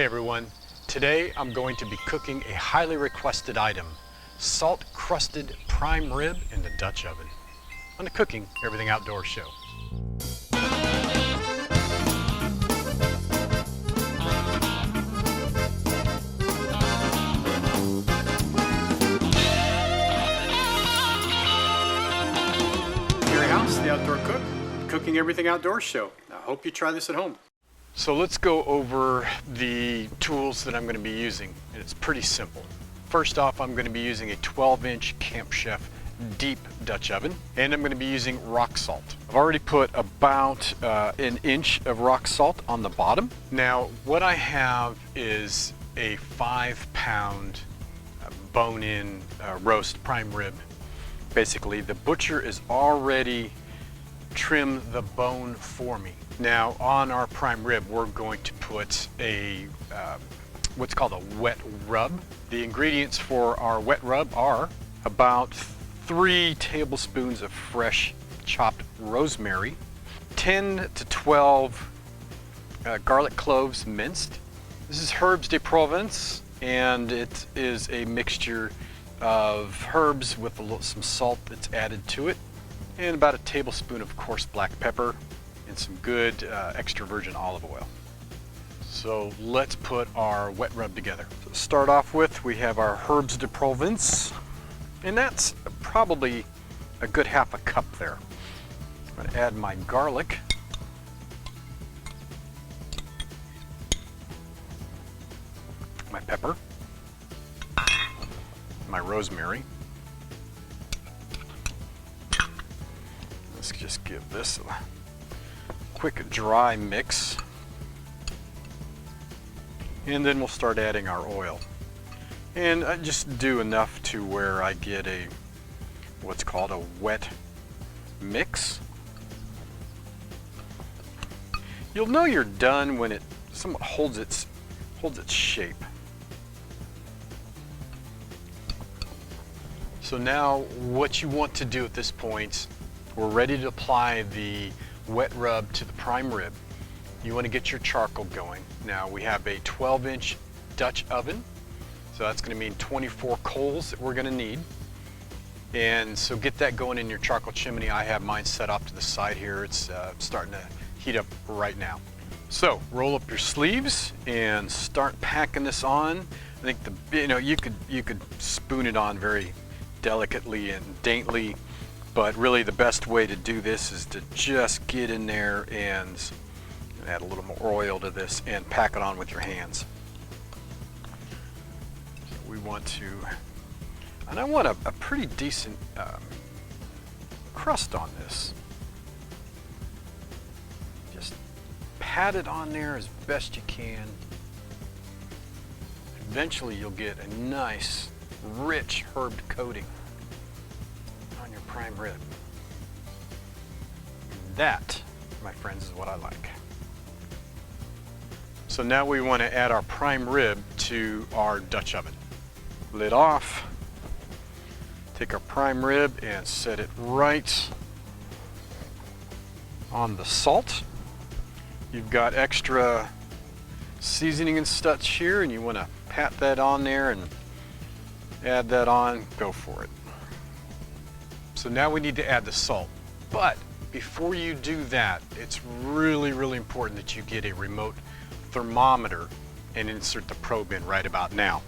Hey everyone, today I'm going to be cooking a highly requested item, salt-crusted prime rib in the Dutch oven, on the Cooking Everything Outdoors show. Gary House, the Outdoor Cook, Cooking Everything Outdoors show. I hope you try this at home. So let's go over the tools that I'm going to be using, and it's pretty simple. First off, I'm going to be using a 12-inch Camp Chef deep Dutch oven, and I'm going to be using rock salt. I've already put about an inch of rock salt on the bottom. Now, what I have is a 5-pound bone-in roast prime rib. Basically, the butcher is already trimmed the bone for me. Now, on our prime rib, we're going to put a what's called a wet rub. The ingredients for our wet rub are about 3 tablespoons of fresh chopped rosemary, 10 to 12 garlic cloves minced. This is herbes de Provence, and it is a mixture of herbs with some salt that's added to it, and about a tablespoon of coarse black pepper, and some good extra virgin olive oil. So let's put our wet rub together. So to start off with, we have our herbes de Provence, and that's probably a good half a cup there. I'm going to add my garlic, my pepper, my rosemary. Let's just give this a quick dry mix, and then we'll start adding our oil, and I just do enough to where I get a what's called a wet mix. You'll know you're done when it somewhat holds its shape. So now what you want to do at this point, we're ready to apply the wet rub to the prime rib. You want to get your charcoal going. Now we have a 12-inch Dutch oven, so that's going to mean 24 coals that we're going to need. And so get that going in your charcoal chimney. I have mine set off to the side here. It's starting to heat up right now. So roll up your sleeves and start packing this on. I think you could spoon it on very delicately and daintily, but really the best way to do this is to just get in there and add a little more oil to this and pack it on with your hands. So we want to, and I want a pretty decent crust on this. Just pat it on there as best you can. Eventually you'll get a nice, rich herbed coating on your prime rib. That, my friends, is what I like. So now we want to add our prime rib to our Dutch oven. Lid off. Take our prime rib and set it right on the salt. You've got extra seasoning and such here, and you want to pat that on there and add that on. Go for it. So now we need to add the salt, but before you do that, it's really, really important that you get a remote thermometer and insert the probe in right about now,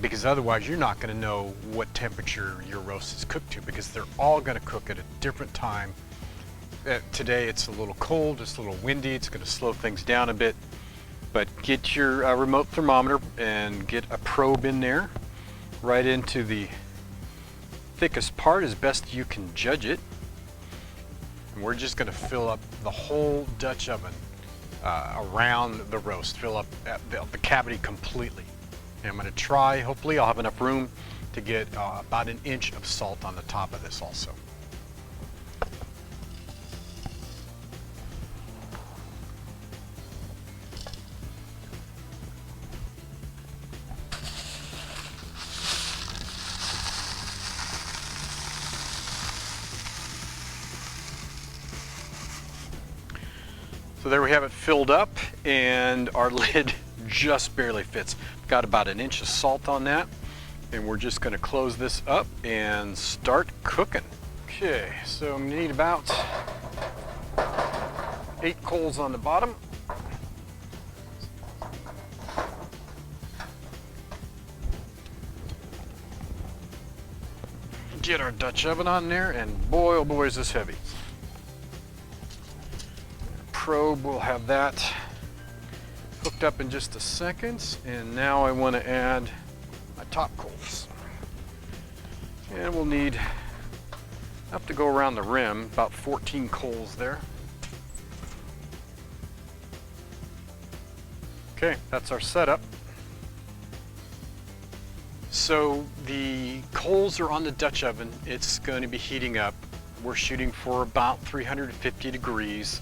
because otherwise you're not going to know what temperature your roast is cooked to, because they're all going to cook at a different time. Today it's a little cold, it's a little windy, it's going to slow things down a bit, but get your remote thermometer and get a probe in there right into the thickest part as best you can judge it. And we're just going to fill up the whole Dutch oven around the roast, fill up the cavity completely. And I'm going to try, hopefully I'll have enough room to get about an inch of salt on the top of this also. So there we have it filled up, and our lid just barely fits. Got about 1 inch of salt on that, and we're just going to close this up and start cooking. Okay, so I'm going to need about 8 coals on the bottom. Get our Dutch oven on there, and boy, oh boy, is this heavy. Probe, we'll have that hooked up in just a second, and now I want to add my top coals. And we'll need enough to go around the rim, about 14 coals there. Okay, that's our setup. So the coals are on the Dutch oven. It's going to be heating up. We're shooting for about 350 degrees.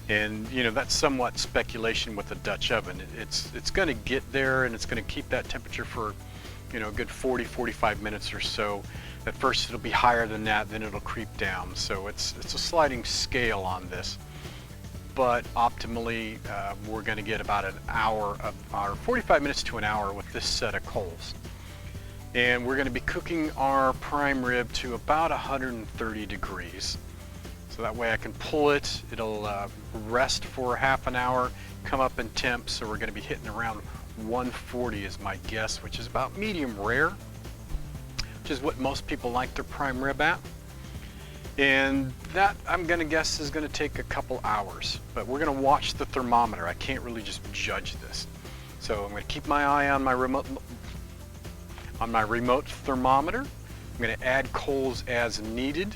And you know, that's somewhat speculation with the Dutch oven. It's going to get there, and it's going to keep that temperature for, you know, a good 40-45 minutes or so. At first it'll be higher than that, then it'll creep down. So it's a sliding scale on this. But optimally, we're going to get about an hour of our 45 minutes to an hour with this set of coals. And we're going to be cooking our prime rib to about 130 degrees. So that way I can pull it, it'll rest for half an hour, come up in temp. So we're going to be hitting around 140 is my guess, which is about medium rare, which is what most people like their prime rib at. And that, I'm going to guess, is going to take a couple hours. But we're going to watch the thermometer. I can't really just judge this. So I'm going to keep my eye on my remote thermometer. I'm going to add coals as needed,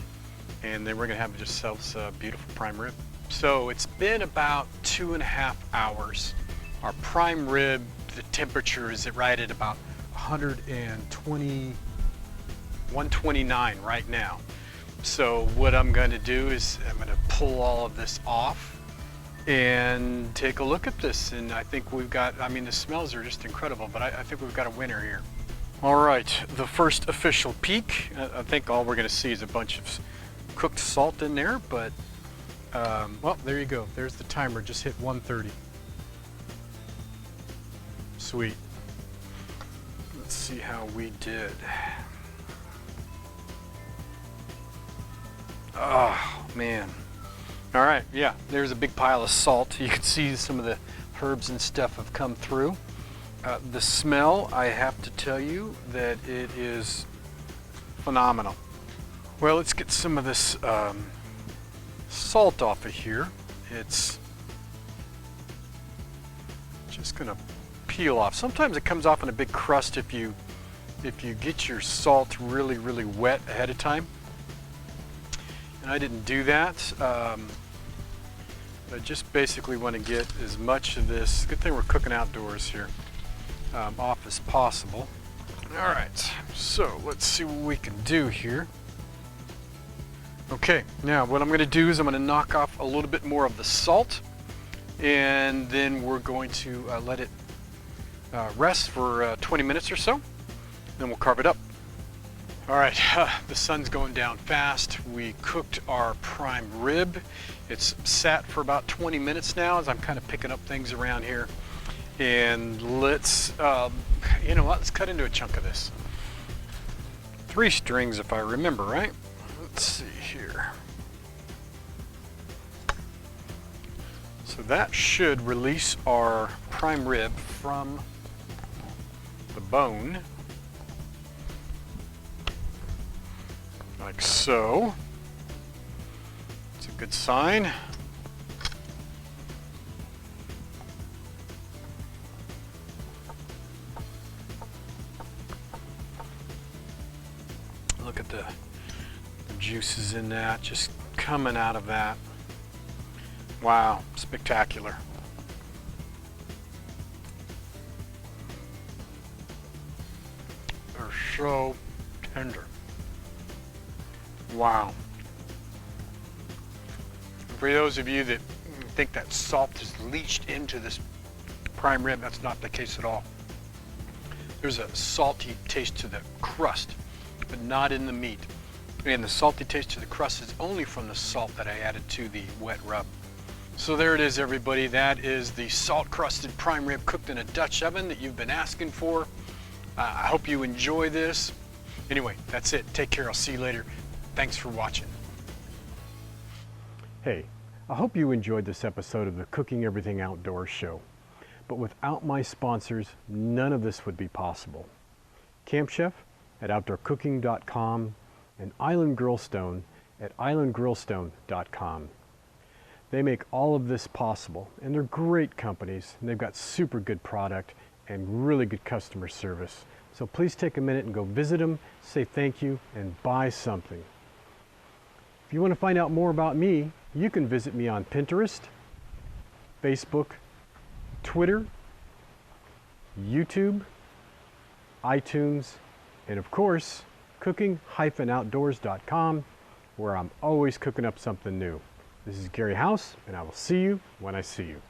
and then we're going to have ourselves a beautiful prime rib. So it's been about 2.5 hours. Our prime rib, the temperature is right at about 129 right now. So what I'm going to do is I'm going to pull all of this off and take a look at this. And I think we've got, I mean, the smells are just incredible, but I think we've got a winner here. All right, the first official peek. I think all we're going to see is a bunch of cooked salt in there, but well, there you go. There's the timer, just hit 130. Sweet. Let's see how we did. Oh man. All right, yeah, there's a big pile of salt. You can see some of the herbs and stuff have come through. The smell, I have to tell you that it is phenomenal. Well, let's get some of this salt off of here. It's just gonna peel off. Sometimes it comes off in a big crust if you get your salt really, really wet ahead of time. And I didn't do that. I just basically want to get as much of this, good thing we're cooking outdoors here, off as possible. All right, so let's see what we can do here. Okay, now what I'm going to do is I'm going to knock off a little bit more of the salt, and then we're going to let it rest for 20 minutes or so, then we'll carve it up. All right, the sun's going down fast. We cooked our prime rib. It's sat for about 20 minutes now as I'm kind of picking up things around here. And let's, you know what, let's cut into a chunk of this. 3 strings if I remember right. Let's see here. So that should release our prime rib from the bone. Like so. It's a good sign. Look at the juices in that, just coming out of that. Wow, spectacular. They're so tender. Wow. For those of you that think that salt is leached into this prime rib, that's not the case at all. There's a salty taste to the crust, but not in the meat. And the salty taste to the crust is only from the salt that I added to the wet rub. So there it is, everybody. That is the salt-crusted prime rib cooked in a Dutch oven that you've been asking for. I hope you enjoy this. Anyway, that's it. Take care. I'll see you later. Thanks for watching. Hey, I hope you enjoyed this episode of the Cooking Everything Outdoors show. But without my sponsors, none of this would be possible. Camp Chef at outdoorcooking.com and Island Grillstone at islandgrillstone.com. They make all of this possible, and they're great companies, and they've got super good product and really good customer service. So please take a minute and go visit them, say thank you, and buy something. If you want to find out more about me, you can visit me on Pinterest, Facebook, Twitter, YouTube, iTunes, and of course, cooking-outdoors.com, where I'm always cooking up something new. This is Gary House, and I will see you when I see you.